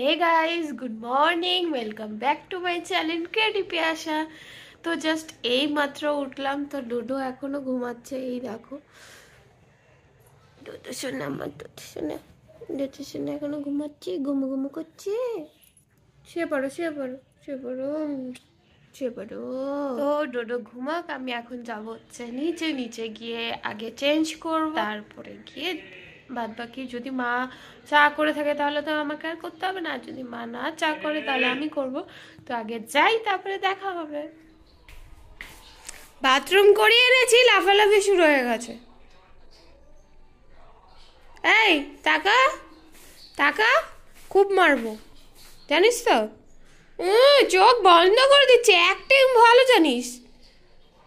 Hey guys, good morning, welcome back to my channel creative Piyasa. तो just এই মাত্র উঠলাম, তো ডোডো এখনো ঘুমাচ্ছে। এই দেখো ডোডো সোনা, আমার ডোডো সোনা এখনো ঘুমাচ্ছে, ঘুমু ঘুমু করছে। শুয়ে পড়ো শুয়ে পড়ো শুয়ে পড়ো শুয়ে পড়ো। তো ডোডো ঘুমাক, আমি এখন যাব হচ্ছে নিচে। নিচে গিয়ে আগে চেঞ্জ করব, তারপরে গিয়ে বাদ বাকি যদি মা চা করে থাকে তাহলে তো আমাকে আর করতে হবে না, যদি মা না চা করে তাহলে আমি করব। তো আগে যাই, তারপরে দেখা হবে। বাথরুম করিয়ে এনেছি, লাফালাফি শুরু হয়ে গেছে। এই টাকা টাকা, খুব মারবো জানিস তো। চোখ বন্ধ করে দিচ্ছে, অ্যাক্টিং ভালো জানিস।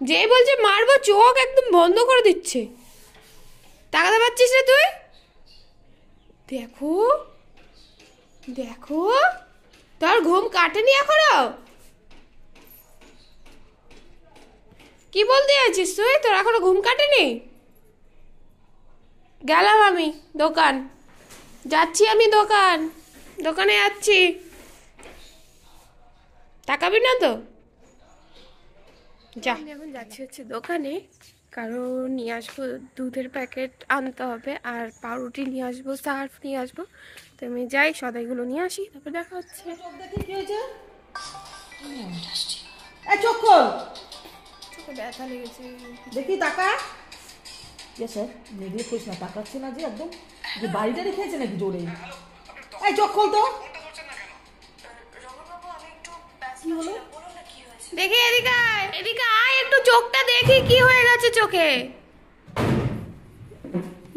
যে বলছে মারবো চোখ একদম বন্ধ করে দিচ্ছে। টাকাতে পাচ্ছিস না তুই? দেখো দেখো, তোর ঘুম কাটেনি এখনো? কি বলতে আছিস তুই? তোর এখনো ঘুম কাটেনি? গেলাম আমি দোকান, যাচ্ছি আমি দোকানে যাচ্ছি। তাকাবি না তো? যা। এখন যাচ্ছি হচ্ছে দোকানে, কারণ নিয়ে আসবো দুধের প্যাকেট আনতে হবে, আর পাউরুটি নিয়ে আসবো, সার্ফ নিয়ে আসবো। তো আমি যাই, সদাইগুলো নিয়ে আসি, তারপর দেখা হচ্ছে। চোখে ব্যথা লেগেছে দেখি টাকা। স্যার মেয়েদের খোঁজ না, তাকাচ্ছে না যে একদম, যে বাড়িটা রেখেছে নাকি জোরে। এই চোখ খোল তো। কি হলো? দেখি এদিকে আয়, এদিকে আয়, একটু চোখটা দেখি কি হয়ে গেছে চোখে।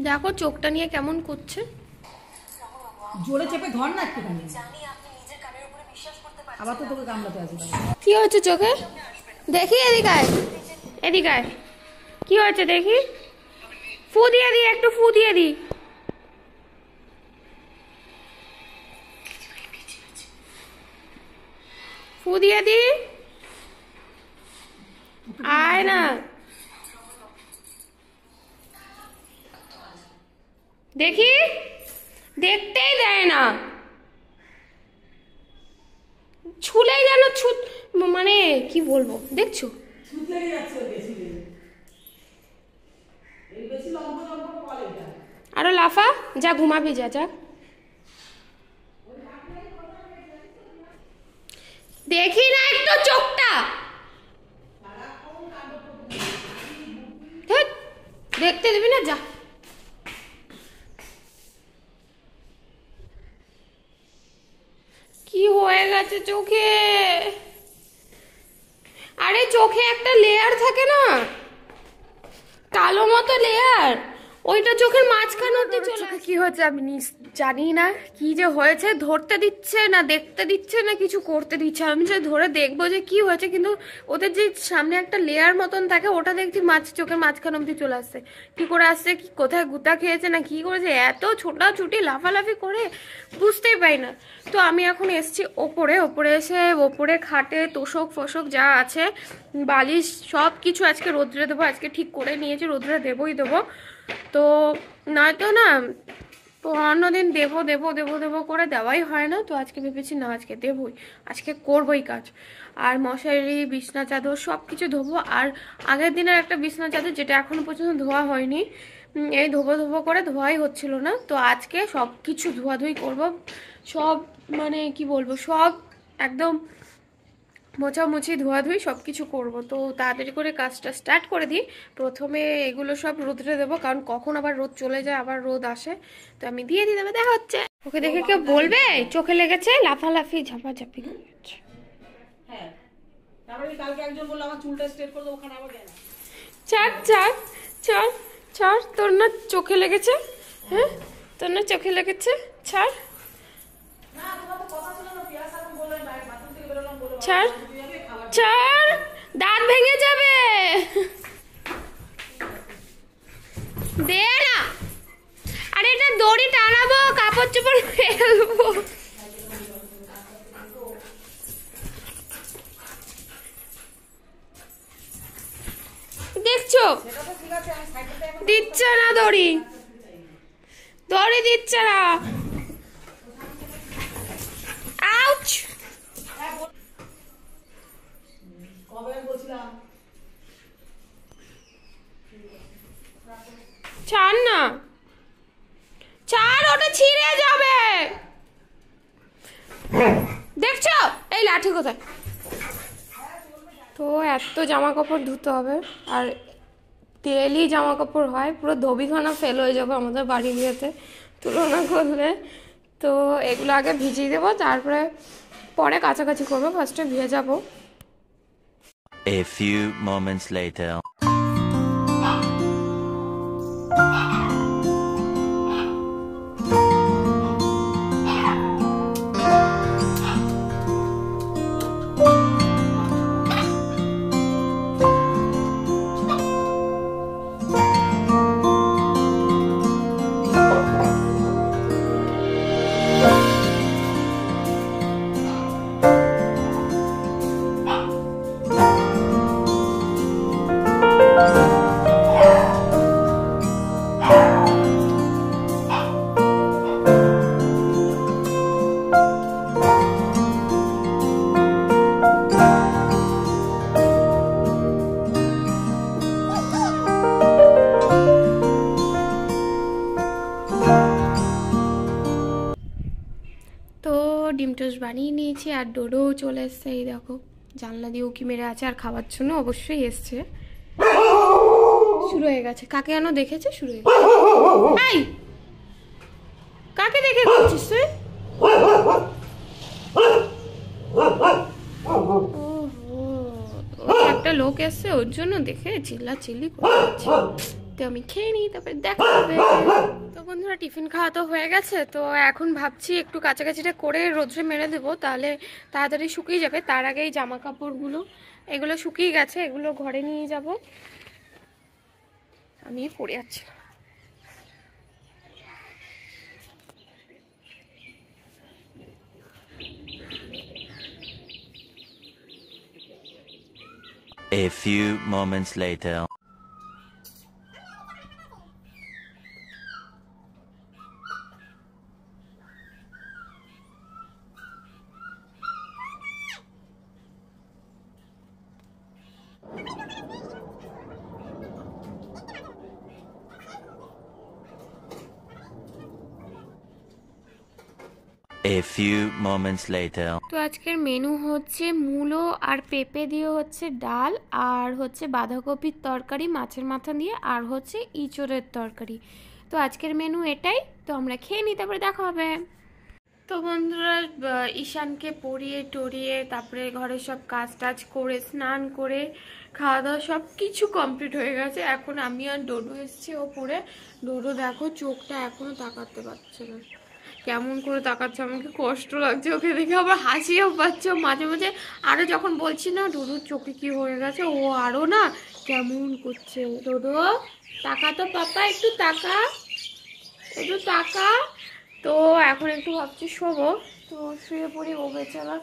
দেখো চোখটা নিয়ে কেমন করছে। জোরে চেপে ধর না একটুখানি, আবার তো তোকে কামড়াতে আছে। কি হয়েছে চোখে দেখি, এদিকে আয়, এদিকে আয়, কি হয়েছে দেখি। ফু দিয়ে দি, একটু ফু দিয়ে দি। ফু দিয়ে দি, আয় না। দেখি, দেখতেই দেয় না, ছুলেই যেন মানে কি বলবো, দেখছো? আরো লাফা, যা ঘুমাবি, যা যা। দেখি না একটু চোখটা, দেখতে দিবি না, যা। কি হয়ে গেছে চোখে? আরে চোখে একটা লেয়ার থাকে না, কালো মতো লেয়ার, ওইটা চোখের মাঝখানে চোখে কি হয়েছে আমি জানি না। কি যে হয়েছে, ধরতে দিচ্ছে না, দেখতে দিচ্ছে না, কিছু করতে দিচ্ছে। আমি যে ধরে দেখবো যে কি হয়েছে, কিন্তু ওদের যে সামনে একটা লেয়ার মতন থাকে, ওটা দেখছি চোখের মাঝখানে অব্দি চলে আসছে। কি করে আসছে, কি কোথায় গুতা খেয়েছে না কি করেছে, এত ছোটাছুটি লাফালাফি করে বুঝতেই পাই না। তো আমি এখন এসছি ওপরে এসে ওপরে খাটে তোষক ফোষক যা আছে, বালিশ সব কিছু আজকে রোদ্রে দেবো। আজকে ঠিক করে নিয়েছি, রোদ্রে দেবোই দেবো। তো নয়তো না অন্যদিন দেবো দেবো দেবো দেবো করে দেওয়াই হয় না। তো আজকে ভেবেছি না, আজকে দেবই, আজকে করবোই কাজ। আর মশারি, বিছনা চাদর সব কিছু ধোবো। আর আগের দিনের একটা বিছনা চাদর যেটা এখনো পর্যন্ত ধোয়া হয়নি, এই ধোবো করে ধোয়াই হচ্ছিল না। তো আজকে সব কিছু ধোয়াধুয়ি করবো, সব মানে কি বলবো, সব একদম মোছামুছি ধোয়াধুয়ি সব কিছু করবো। তো তাড়াতাড়ি করে কাজটা স্টার্ট করে দিই। প্রথমে এগুলো সব রোদ্রে দেবো, কারণ কখন আবার রোদ চলে যায়, আবার রোদ আসে। তো আমি দিয়ে দিই, তবে দেখা হচ্ছে। ওকে দেখে কেউ বলবে চোখে লেগেছে, লাফালাফি ঝাপাঝাপি করছে। হ্যাঁ, তারপরে কালকে একজন বলল আমার চুলটা স্ট্রেট করে দাও, ওখানে আবার গেল। ছাড় ছাড় ছাড় ছাড়, তোর না চোখে লেগেছে? হ্যাঁ, তোর না চোখে লেগেছে, ছাড় ছাড় ছাড়, দাঁত ভেঙে যাবে, দে না। আরে এটা দড়ি টানাবো, কাপড় চোপড় ফেলবো। দেখছো দিচ্ছে না, দড়ি দিচ্ছে না। লাঠি কোথায়? তো এত জামা কাপড় ধুতে হবে, আর ডেলি জামা কাপড় হয়, পুরো ধবিখানা ফেল হয়ে যাবে আমাদের বাড়ি গিয়েতে তুলনা করলে। তো এগুলো আগে ভিজিয়ে দেবো, তারপরে পরে কাছাকাছি করবো, ফার্স্টে ভেজাবো। A few moments later. ডিম টোস্ট বানিয়ে নিয়েছি, আর ডোডোও চলে এসছে। এই দেখো জানলা দিয়ে উকি মেরে আছে, আর খাওয়ার জন্য অবশ্যই এসছে। শুরু হয়ে গেছে, কাকে যেন দেখেছে, শুরু হয়ে গেছে। এই কাকে দেখে করছিস তুই? একটা লোক এসছে, ওর জন্য দেখে চিল্লা চিল্লি করছে। তো আমি খেয়ে নিই, তারপরে দেখা হবে। তো বন্ধুরা টিফিন খাওয়া তো হয়ে গেছে, তো এখন ভাবছি একটু কাছাকাছিটা করে রোদ্রে মেরে দেবো, তাহলে তাড়াতাড়ি শুকিয়ে যাবে। তার আগেই জামা কাপড়গুলো এগুলো শুকিয়ে গেছে, এগুলো ঘরে নিয়ে যাব। আমি পরে যাচ্ছি। A few moments later. A few moments later. তো আজকের মেনু হচ্ছে মূলো আর পেঁপে দিয়ে হচ্ছে ডাল, আর হচ্ছে বাঁধাকপির তরকারি মাছের মাথা দিয়ে, আর হচ্ছে ইঁচড়ের তরকারি। তো আজকের মেনু এটাই। তো আমরা খেয়ে নিই, তারপরে দেখা হবে। তো বন্ধুরা ঈশানকে পরিয়ে টরিয়ে তারপরে ঘরে সব কাজ টাজ করে স্নান করে খাওয়া দাওয়া সব কিছু কমপ্লিট হয়ে গেছে। এখন আমি আর ডোডো এসছি ওপরে। ডোডো দেখো চোখটা এখনো তাকাতে পারছে না, কেমন করে তাকাচ্ছে, আমাকে কষ্ট লাগছে ওকে দেখে, আবার হাসিও পাচ্ছে মাঝে মাঝে। আরও যখন বলছি না ডোডোর চোখে কি হয়ে গেছে, ও আরও না কেমন করছে। ডোডো তাকা তো পাপা, একটু তাকা, একটু তাকা। তো এখন একটু ভাবছি শোবো, তো শুয়ে পড়ি। ও বেচারা,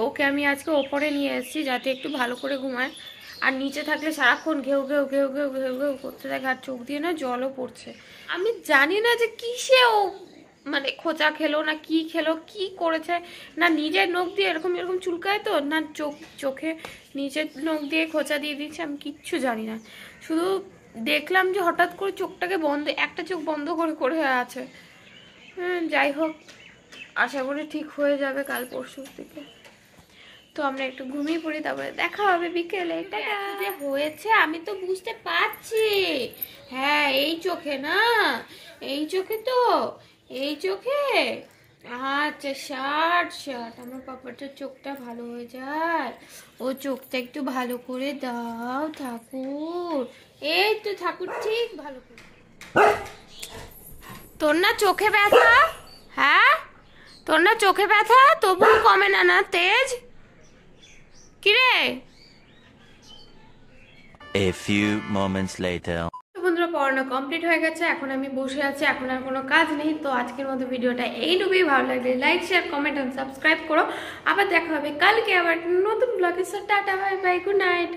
ওকে আমি আজকে ওপরে নিয়ে এসেছি যাতে একটু ভালো করে ঘুমায়, আর নিচে থাকলে সারাক্ষণ ঘেউ ঘেউ ঘেউ ঘেউ ঘেউ ঘেউ করতে থাকে, আর চোখ দিয়ে না জলও পড়ছে। আমি জানি না যে কিসে ও মানে খোঁচা খেলো না কি খেলো, কি করেছে, না নিজের নখ দিয়ে এরকম এরকম চুলকায়, তো না চোখে নিজের নখ দিয়ে খোঁচা দিয়ে দিচ্ছে, আমি কিচ্ছু জানি না। শুধু দেখলাম যে হঠাৎ করে চোখটাকে বন্ধ, একটা চোখ বন্ধ করে করে আছে। যাই হোক, আশা করি ঠিক হয়ে যাবে কাল পরশুর দিকে। তো আমরা একটু ঘুমিয়ে পড়ি, তারপরে দেখা হবে বিকেলে। এটা যে হয়েছে আমি তো বুঝতে পারছি। হ্যাঁ এই চোখে না, এই চোখে তো, এই চোখে। আচ্ছা শার্ট শার্ট, আমার পাপাটার চোখটা ভালো হয়ে যায়, ও চোখটা একটু ভালো করে দাও ঠাকুর। এই তো ঠাকুর ঠিক ভালো করে। তোর না চোখে ব্যথা? হ্যাঁ তোর না চোখে ব্যথা, তবুও কমে না, না তেজ কিরে? A few moments later. বন্ধুরা পড়ানো কমপ্লিট হয়ে গেছে, এখন আমি বসে আছি, এখন আর কোনো কাজ নেই। তো আজকের মতো ভিডিওটা এইটুকুই। ভালো লাগলে like share comment and subscribe করো। আবার দেখা হবে কালকে আবার নতুন ব্লগে। Tata bye bye, good night.